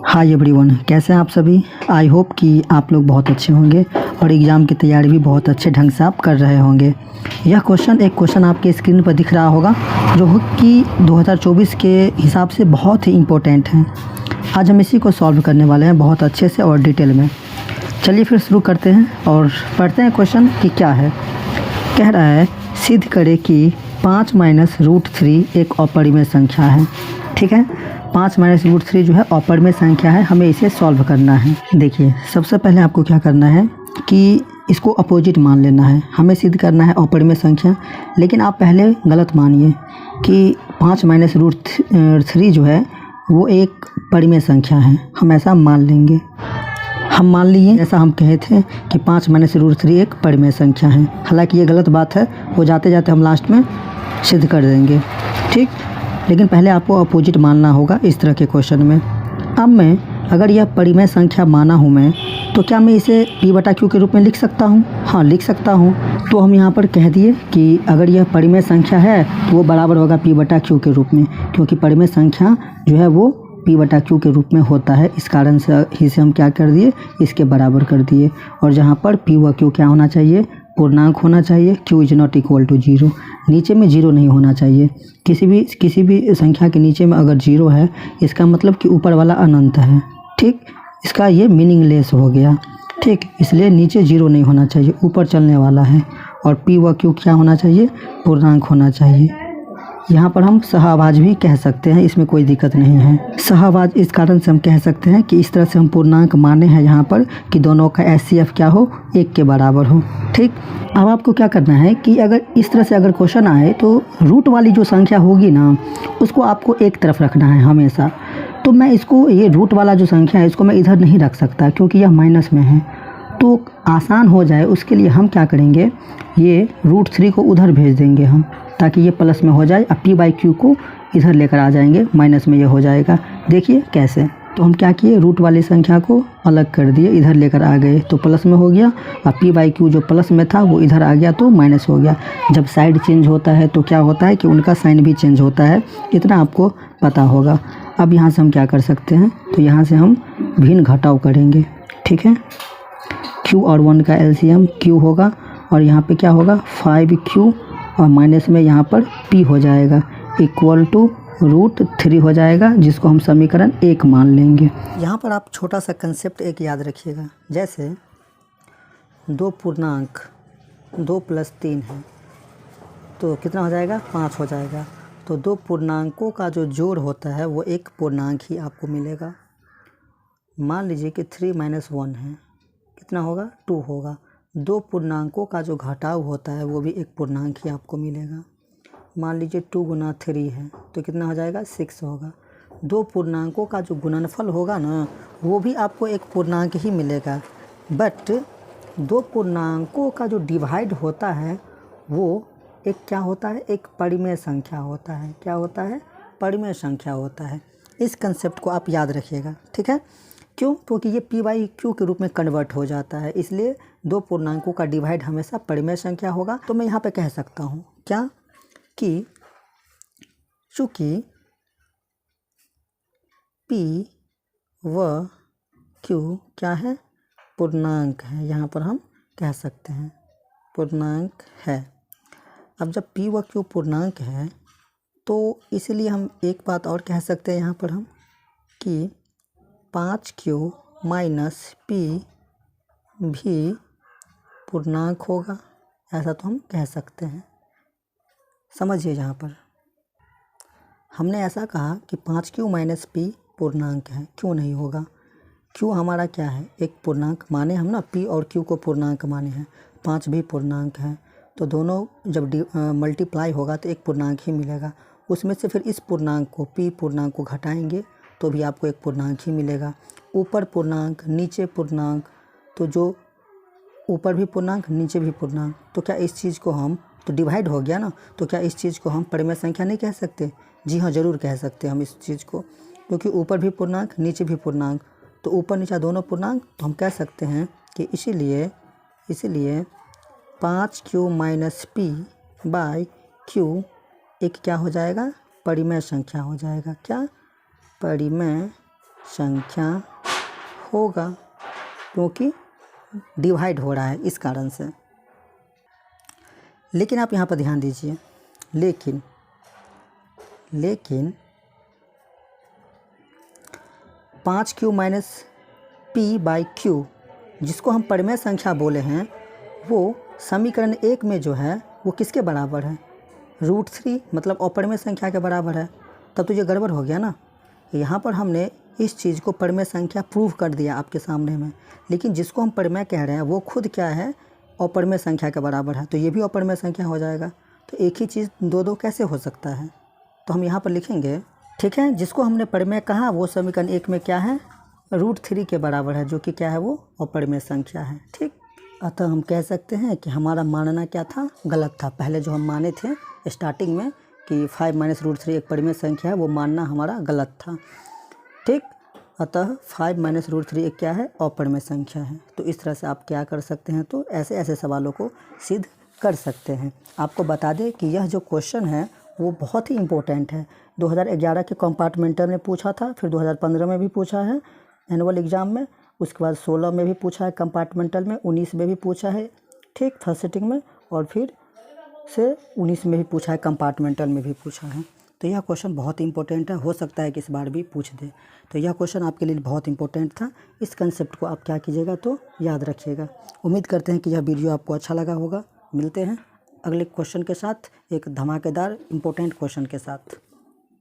Hi everyone, कैसे हैं आप सभी। आई होप कि आप लोग बहुत अच्छे होंगे और एग्ज़ाम की तैयारी भी बहुत अच्छे ढंग से आप कर रहे होंगे। यह एक क्वेश्चन आपके स्क्रीन पर दिख रहा होगा जो कि 2024 के हिसाब से बहुत ही इम्पोर्टेंट है। आज हम इसी को सॉल्व करने वाले हैं बहुत अच्छे से और डिटेल में। चलिए फिर शुरू करते हैं और पढ़ते हैं क्वेश्चन कि क्या है। कह रहा है सिद्ध करें कि 5 - √3 एक अपरिमेय संख्या है। ठीक है, 5 - √3 जो है अपरिमेय संख्या है, हमें इसे सॉल्व करना है। देखिए, सबसे पहले आपको क्या करना है कि इसको अपोजिट मान लेना है। हमें सिद्ध करना है अपरिमेय संख्या, लेकिन आप पहले गलत मानिए कि 5 - √3 जो है वो एक परिमेय संख्या है। हम ऐसा मान लेंगे, हम मान लिए ऐसा हम कहे थे कि 5 - √3 एक परिमेय संख्या है। हालांकि ये गलत बात है, वो जाते जाते हम लास्ट में सिद्ध कर देंगे। ठीक, लेकिन पहले आपको अपोजिट मानना होगा इस तरह के क्वेश्चन में। अब मैं अगर यह परिमेय संख्या माना हूँ मैं, तो क्या मैं इसे p/q के रूप में लिख सकता हूँ? हाँ, लिख सकता हूँ। तो हम यहाँ पर कह दिए कि अगर यह परिमेय संख्या है तो वो बराबर होगा p/q के रूप में, क्योंकि परिमेय संख्या जो है वो p/q के रूप में होता है। इस कारण से इसे हम क्या कर दिए, इसके बराबर कर दिए। और जहाँ पर p व q क्या होना चाहिए, पूर्णांक होना चाहिए। q is not equal to 0, नीचे में 0 नहीं होना चाहिए। किसी भी संख्या के नीचे में अगर 0 है, इसका मतलब कि ऊपर वाला अनंत है। ठीक, इसका ये मीनिंगलेस हो गया। ठीक, इसलिए नीचे 0 नहीं होना चाहिए, ऊपर चलने वाला है। और p व q क्या होना चाहिए, पूर्णांक होना चाहिए। यहाँ पर हम सहआवाज भी कह सकते हैं, इसमें कोई दिक्कत नहीं है। सहआवाज इस कारण से हम कह सकते हैं कि इस तरह से हम पूर्णांक माने हैं यहाँ पर कि दोनों का HCF क्या हो, 1 के बराबर हो। ठीक, अब आपको क्या करना है कि अगर इस तरह से अगर क्वेश्चन आए तो रूट वाली जो संख्या होगी ना, उसको आपको एक तरफ रखना है हमेशा। तो मैं इसको, ये रूट वाला जो संख्या है, इसको मैं इधर नहीं रख सकता क्योंकि यह माइनस में है। तो आसान हो जाए उसके लिए हम क्या करेंगे, ये √3 को उधर भेज देंगे हम, ताकि ये प्लस में हो जाए। अब p/q को इधर लेकर आ जाएंगे, माइनस में ये हो जाएगा। देखिए कैसे। तो हम क्या किए, रूट वाली संख्या को अलग कर दिए, इधर लेकर आ गए तो प्लस में हो गया। अब p/q जो प्लस में था वो इधर आ गया तो माइनस हो गया। जब साइड चेंज होता है तो क्या होता है कि उनका साइन भी चेंज होता है, इतना आपको पता होगा। अब यहाँ से हम क्या कर सकते हैं, तो यहाँ से हम भिन्न घटाव करेंगे। ठीक है, q और 1 का LCM q होगा और यहाँ पे क्या होगा 5q और माइनस में यहाँ पर p हो जाएगा, इक्वल टू √3 हो जाएगा, जिसको हम समीकरण 1 मान लेंगे। यहाँ पर आप छोटा सा कंसेप्ट एक याद रखिएगा, जैसे दो पूर्णांक 2 + 3 है तो कितना हो जाएगा, 5 हो जाएगा। तो दो पूर्णांकों का जो जोड़ होता है वो एक पूर्णांक ही आपको मिलेगा। मान लीजिए कि 3 - 1 है, कितना होगा, 2 होगा। दो पूर्णांकों का जो घटाव होता है वो भी एक पूर्णांक ही आपको मिलेगा। मान लीजिए 2 × 3 है तो कितना हो जाएगा, 6 होगा। दो पूर्णांकों का जो गुणनफल होगा ना, वो भी आपको एक पूर्णांक ही मिलेगा। बट दो पूर्णांकों का जो डिवाइड होता है वो एक क्या होता है, एक परिमेय संख्या होता है। क्या होता है, परिमेय संख्या होता है। इस कंसेप्ट को आप याद रखिएगा। ठीक है, क्यों, क्योंकि ये p/q के रूप में कन्वर्ट हो जाता है, इसलिए दो पूर्णांकों का डिवाइड हमेशा परिमेय संख्या होगा। तो मैं यहाँ पे कह सकता हूँ क्या, कि चूँकि p व q क्या है, पूर्णांक है, यहाँ पर हम कह सकते हैं पूर्णांक है। अब जब p व q पूर्णांक है तो इसलिए हम एक बात और कह सकते हैं यहाँ पर हम कि 5q - p भी पूर्णांक होगा, ऐसा तो हम कह सकते हैं। समझिए, यहाँ पर हमने ऐसा कहा कि 5q - p पूर्णांक है, क्यों नहीं होगा। q हमारा क्या है, एक पूर्णांक माने हम ना, p और q को पूर्णांक माने हैं। 5 भी पूर्णांक है, तो दोनों जब मल्टीप्लाई होगा तो एक पूर्णांक ही मिलेगा। उसमें से फिर इस पूर्णांक को, p पूर्णांक को घटाएंगे तो भी आपको एक पूर्णांक ही मिलेगा। ऊपर पूर्णांक, नीचे पूर्णांक, तो जो ऊपर भी पूर्णांक नीचे भी पूर्णांक, तो क्या इस चीज़ को हम, तो डिवाइड हो गया ना, तो क्या इस चीज़ को हम परिमेय संख्या नहीं कह सकते? जी हाँ, ज़रूर कह सकते हैं हम इस चीज़ को, क्योंकि ऊपर भी पूर्णांक नीचे भी पूर्णांक, तो ऊपर नीचे दोनों पूर्णांक, तो हम कह सकते हैं कि इसीलिए 5q - p/q एक क्या हो जाएगा, परिमेय संख्या हो जाएगा। क्या, परिमेय संख्या होगा, क्योंकि डिवाइड हो रहा है इस कारण से। लेकिन आप यहाँ पर ध्यान दीजिए, लेकिन 5q minus p by q, जिसको हम परिमेय संख्या बोले हैं, वो समीकरण 1 में जो है वो किसके बराबर है? √3, मतलब अपरिमेय संख्या के बराबर है। तब तो ये गड़बड़ हो गया ना। यहाँ पर हमने इस चीज़ को परिमेय संख्या प्रूव कर दिया आपके सामने में, लेकिन जिसको हम परिमेय कह रहे हैं वो खुद क्या है? अपरिमेय संख्या के बराबर है, तो ये भी अपरिमेय संख्या हो जाएगा। तो एक ही चीज़ दो कैसे हो सकता है? तो हम यहाँ पर लिखेंगे, ठीक है, जिसको हमने परिमेय कहा वो समीकरण 1 में क्या है? √3 के बराबर है, जो कि क्या है? वो अपरिमेय संख्या है। ठीक, अतः हम कह सकते हैं कि हमारा मानना क्या था? गलत था। पहले जो हम माने थे स्टार्टिंग में कि 5 माइनस √3 एक परिमेय संख्या है, वो मानना हमारा गलत था। ठीक, अतः 5 माइनस √3 एक क्या है? अपरिमेय संख्या है। तो इस तरह से आप क्या कर सकते हैं? तो ऐसे सवालों को सिद्ध कर सकते हैं। आपको बता दें कि यह जो क्वेश्चन है वो बहुत ही इम्पोर्टेंट है। 2011 के कंपार्टमेंटल में पूछा था, फिर 2015 में भी पूछा है एनुअल एग्ज़ाम में, उसके बाद 16 में भी पूछा है कंपार्टमेंटल में, 19 में भी पूछा है, ठीक, फर्स्ट सिटिंग में, और फिर से 19 में भी पूछा है, कंपार्टमेंटल में भी पूछा है। तो यह क्वेश्चन बहुत इंपॉर्टेंट है, हो सकता है कि इस बार भी पूछ दे। तो यह क्वेश्चन आपके लिए बहुत इंपॉर्टेंट था। इस कंसेप्ट को आप क्या कीजिएगा? तो याद रखिएगा। उम्मीद करते हैं कि यह वीडियो आपको अच्छा लगा होगा। मिलते हैं अगले क्वेश्चन के साथ, एक धमाकेदार इंपॉर्टेंट क्वेश्चन के साथ।